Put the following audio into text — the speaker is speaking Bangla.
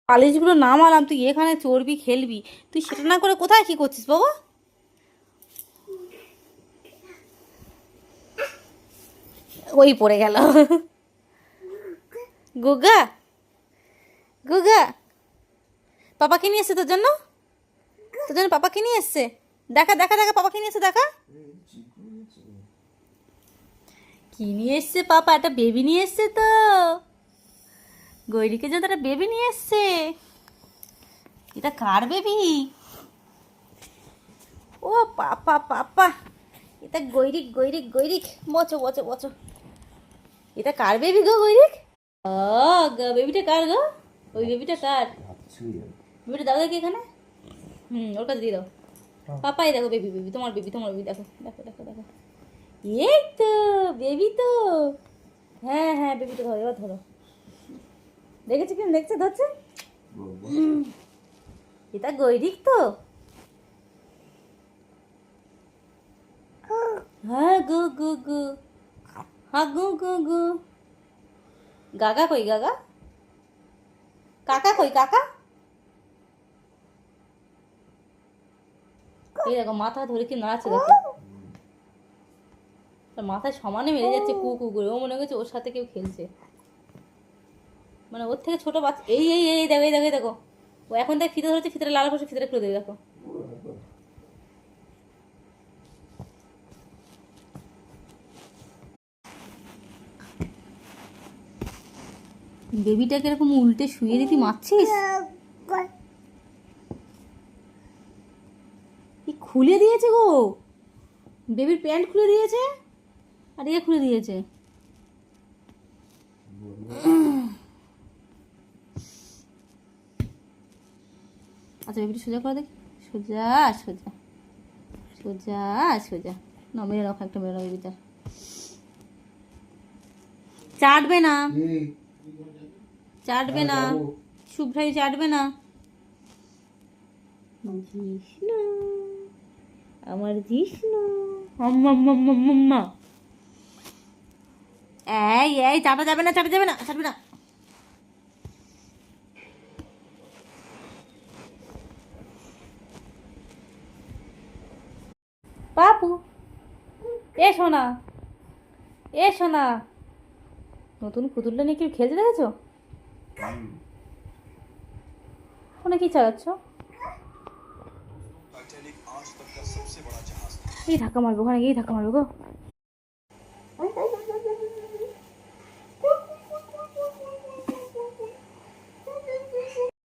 পালিশগুলো নামালাম, তুই এখানে চড়বি খেলবি, তুই সেটা না করে কোথায় কি করছিস বাবা? ওই পড়ে গেল। গুগা গুগা, পাপাকে নিয়ে এসছে তোর জন্য, তোর জন্য পাপাকে নিয়ে এসছে। দেখা দেখা দেখা, পাপাকে নিয়ে এসছে দেখা। কি নিয়ে এসছে পাপা? একটা বেবি নিয়ে এসছে তো, গৈরিকে জন্য একটা বেবি নিয়ে এসছে। এটা কার বেবি? ও পাপা পাপা, এটা গৈরিক গৈরিক গৈরিক, বচো বচো বচো। এটা কার বেবি গো গৈরিক? ও বেবিটা কার গো? ওই বেবিটা কার? বেবিটা দাও দেখি এখানে। ওর কাছে দিয়ে দাও। পাপাই দেখো, বেবি বেবি, তোমার বেবি, তোমার বেবি, দেখো দেখো দেখো দেখো। এই তো বেবি তো, হ্যাঁ হ্যাঁ বেবি তো, ধরো এবার ধরো। দেখেছি কেন, দেখছে ধরছে। এটা গৈরিক তো। হ্যাঁ গু গু গু, হ্যাঁ গু গু গু। গাগা কই গাগা? কাকা কই কাকা? এই দেখো মাথা ধরে কি নাড়াচ্ছে দেখো, তার মাথায় সমানে মেরে যাচ্ছে কু কু করে। ও মনে করছে ওর সাথে কেউ খেলছে, মানে ওর থেকে ছোট বাচ্চা। এই এই এই দেখো এই দেখো এই দেখো, ও এখন তাই ফিতে ধরেছে, ফিতে লাল বসে ফিতে খুলে দেবে দেখো। বেবিটাকে এরকম উল্টে শুয়ে দিতি মারছিস? কি খুলে দিয়েছে গো, বেবির প্যান্ট খুলে দিয়েছে আর ইয়ে খুলে দিয়েছে। আচ্ছা বেবিটা সোজা করে দেখি, সোজা সোজা সোজা সোজা। না মেরে রাখো, একটা মেরে রাখো বেবিটা। চাটবে না, চাটবে না, শুভ্রাই চাটবে না। জিষ্ণু, আমার জিষ্ণু, মাম্মা। এই এই চাটা যাবে না, চাটা যাবে না, চাটবে না। পাপু এ সোনা, এ সোনা, নতুন পুতুলটা নিয়ে কেউ খেলতে দেখেছো? ফোনে কি চালাচ্ছ? এই ধাক্কা মারবো, ওখানে গিয়ে ধাক্কা মারবো গো।